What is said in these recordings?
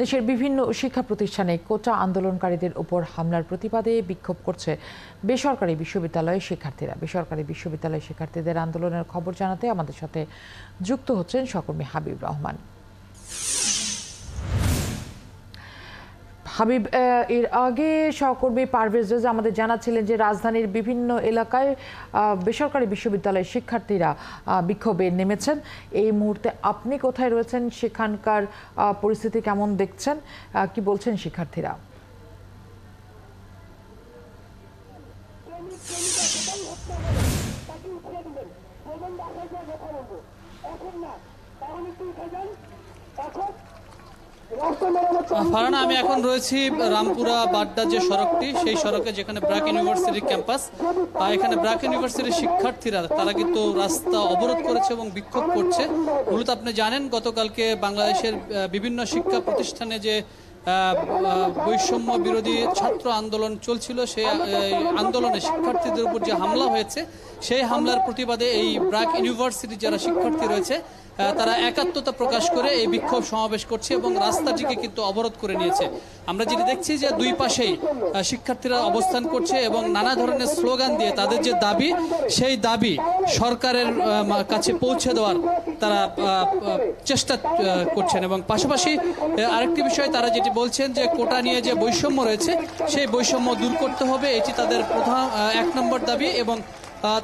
দেশের বিভিন্ন শিক্ষা প্রতিষ্ঠানে কোটা আন্দোলনকারীদের উপর হামলার প্রতিবাদে বিক্ষোভ করছে বেসরকারি বিশ্ববিদ্যালয়ের শিক্ষার্থীরা। বেসরকারি বিশ্ববিদ্যালয়ের শিক্ষার্থীদের আন্দোলনের খবর জানাতে আমাদের সাথে যুক্ত হচ্ছেন সহকর্মী হাবিব রহমান। হাবিব, এর আগে সহকর্মী পারভেজ রেজা আমাদের জানাচ্ছিলেন যে রাজধানীর বিভিন্ন এলাকায় বেসরকারি বিশ্ববিদ্যালয়ের শিক্ষার্থীরা বিক্ষোভে নেমেছেন। এই মুহূর্তে আপনি কোথায় রয়েছেন, সেখানকার পরিস্থিতি কেমন দেখছেন, কি বলছেন শিক্ষার্থীরা? ফারহানা, আমি এখন রয়েছি রামপুরা বাড্ডা যে সড়কটি, সেই সড়কে যেখানে ব্র্যাক ইউনিভার্সিটির ক্যাম্পাস। এখানে ব্র্যাক ইউনিভার্সিটির শিক্ষার্থীরা তারা কিন্তু রাস্তা অবরোধ করেছে এবং বিক্ষোভ করছে। মূলত আপনি জানেন গতকালকে বাংলাদেশের বিভিন্ন শিক্ষা প্রতিষ্ঠানে যে বৈষম্য বিরোধী ছাত্র আন্দোলন চলছিল, সেই আন্দোলনে শিক্ষার্থীদের উপর যে হামলা হয়েছে, সেই হামলার প্রতিবাদে এই ব্র্যাক ইউনিভার্সিটির যারা শিক্ষার্থী রয়েছে তারা একাত্মতা প্রকাশ করে এই বিক্ষোভ সমাবেশ করছে এবং রাস্তাটিকে কিন্তু অবরোধ করে নিয়েছে। আমরা যেটা দেখছি যে দুই পাশেই শিক্ষার্থীরা অবস্থান করছে এবং নানা ধরনের স্লোগান দিয়ে তাদের যে দাবি, সেই দাবি সরকারের কাছে পৌঁছে দেওয়ার তারা চেষ্টা করছেন। এবং পাশাপাশি আরেকটি বিষয় তারা যেটি বলছেন যে কোটা নিয়ে যে বৈষম্য রয়েছে, সেই বৈষম্য দূর করতে হবে, এটি তাদের প্রধান 1 নম্বর দাবি। এবং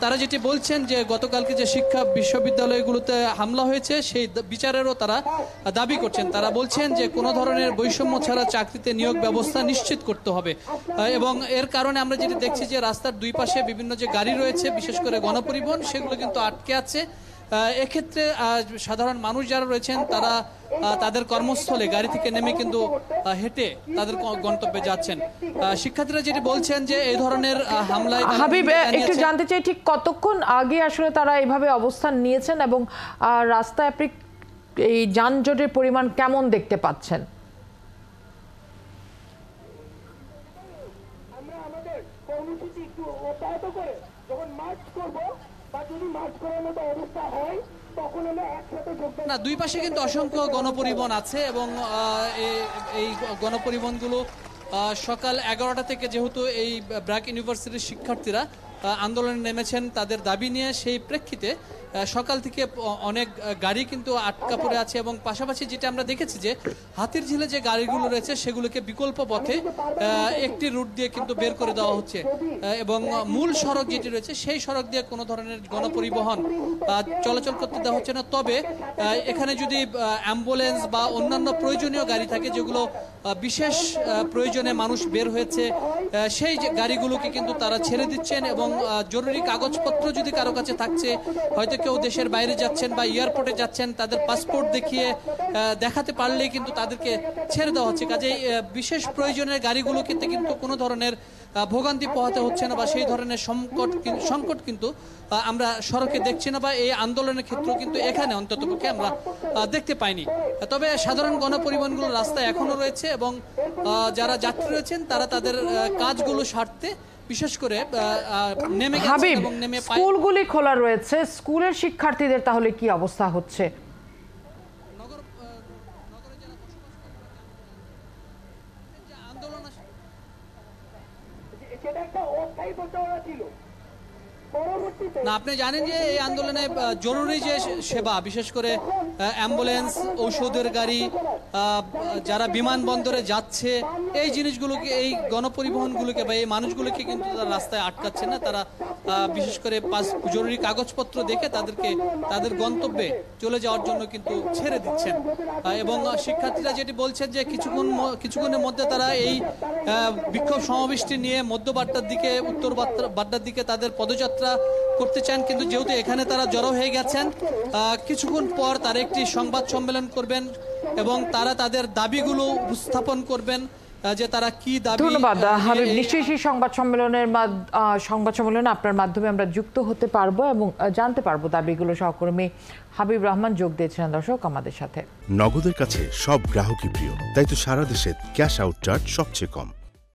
তারা যেটি বলছেন যে গতকালকে যে শিক্ষা বিশ্ববিদ্যালয়গুলোতে হামলা হয়েছে, সেই বিচারেরও তারা দাবি করছেন। তারা বলছেন যে কোনো ধরনের বৈষম্য ছাড়া চাকরিতে নিয়োগ ব্যবস্থা নিশ্চিত করতে হবে। এবং এর কারণে আমরা যেটি দেখছি যে রাস্তার দুই পাশে বিভিন্ন যে গাড়ি রয়েছে, বিশেষ করে গণপরিবহন, সেগুলো কিন্তু আটকে আছে। এক্ষেত্রে সাধারণ মানুষ যারা রয়েছেন তারা তাদের কর্মস্থলে গাড়ি থেকে নেমে কিন্তু হেঁটে তাদের গন্তব্যে যাচ্ছেন। শিক্ষার্থীরা যেটি বলছেন যে এই ধরনের হামলায় হাবিব, একটু জানতে চাই ঠিক কতক্ষণ আগে আসলে তারা এইভাবে অবস্থান নিয়েছেন এবং রাস্তায় আপনি এই যানজটের পরিমাণ কেমন দেখতে পাচ্ছেন? আমরা আমাদের কর্মসূচি একটু অব্যাহত করে যখন মার্চ করব বা যদি মার্চ করার মতো অবস্থা হয় তখন আমরা একসাথে যোগদান। না, দুই পাশে কিন্তু অসংখ্য গণপরিবহন আছে এবং এই গণপরিবহনগুলো সকাল 11টা থেকে, যেহেতু এই ব্র্যাক ইউনিভার্সিটির শিক্ষার্থীরা আন্দোলনে নেমেছেন তাদের দাবি নিয়ে, সেই প্রেক্ষিতে সকাল থেকে অনেক গাড়ি কিন্তু আটকা পড়ে আছে। এবং পাশাপাশি যেটা আমরা দেখেছি যে হাতিরঝিলে যে গাড়িগুলো রয়েছে সেগুলোকে বিকল্প পথে একটি রুট দিয়ে কিন্তু বের করে দেওয়া হচ্ছে এবং মূল সড়ক যেটি রয়েছে সেই সড়ক দিয়ে কোনো ধরনের গণপরিবহন চলাচল করতে দেওয়া হচ্ছে না। তবে এখানে যদি অ্যাম্বুলেন্স বা অন্যান্য প্রয়োজনীয় গাড়ি থাকে, যেগুলো বিশেষ প্রয়োজনে মানুষ বের হয়েছে, সেই গাড়িগুলোকে কিন্তু তারা ছেড়ে দিচ্ছেন। এবং জরুরি কাগজপত্র যদি কারো কাছে থাকছে, হয়তো কেউ দেশের বাইরে যাচ্ছেন বা এয়ারপোর্টে যাচ্ছেন, তাদের পাসপোর্ট দেখিয়ে দেখাতে পারলেই কিন্তু তাদেরকে ছেড়ে দেওয়া হচ্ছে। কাজেই বিশেষ প্রয়োজনের গাড়িগুলো কিন্তু কোনো ধরনের ভোগান্তি পোহাতে হচ্ছে না বা সেই ধরনের সংকট কিন্তু আমরা সড়কে দেখছি না বা এই আন্দোলনের ক্ষেত্রেও কিন্তু এখানে অন্ততপক্ষে আমরা দেখতে পাইনি। তবে সাধারণ গণপরিবহনগুলো রাস্তায় এখনো রয়েছে এবং যারা যাত্রী রয়েছেন তারা তাদের কাজগুলো সারতে বিশেষ করে নেমে গেছেন এবং নেমে স্কুলগুলি খোলা রয়েছে, স্কুলের শিক্ষার্থীদের তাহলে কি অবস্থা হচ্ছে? সেটা একটা অস্থায়ী প্রচারণা ছিল। না, আপনি জানেন যে এই আন্দোলনে জরুরি যে সেবা, বিশেষ করে অ্যাম্বুলেন্স, ঔষধের গাড়ি, যারা বিমানবন্দরে যাচ্ছে, এই জিনিসগুলোকে, এই গণপরিবহনগুলোকে বা এই মানুষগুলোকে কিন্তু তারা রাস্তায় আটকাচ্ছে না। তারা বিশেষ করে জরুরি কাগজপত্র দেখে তাদেরকে তাদের গন্তব্যে চলে যাওয়ার জন্য কিন্তু ছেড়ে দিচ্ছেন। এবং শিক্ষার্থীরা যেটি বলছেন যে কিছুক্ষণের মধ্যে তারা এই বিক্ষোভ সমাবেশটি নিয়ে মধ্য বাড্ডার দিকে, উত্তর বাড্ডার দিকে তাদের পদযাত্রা করতে চান। কিন্তু যেহেতু এখানে তারা জড়ো হয়ে গেছেন, কিছুক্ষণ পর তারা একটি সংবাদ সম্মেলন করবেন এবং তারা তাদের দাবিগুলো উপস্থাপন করবেন যে তারা কি দাবি। ধন্যবাদ হাবিব। নিশ্চয়ই সেই সংবাদ সম্মেলনে আপনার মাধ্যমে আমরা যুক্ত হতে পারবো এবং জানতে পারবো দাবিগুলো। সহকর্মী হাবিব রহমান যোগ দিয়েছিলেন দর্শক আমাদের সাথে। নগদের কাছে সব গ্রাহকই প্রিয়, তাই তো সারা দেশে ক্যাশ আউট চার্জ সবচেয়ে কম।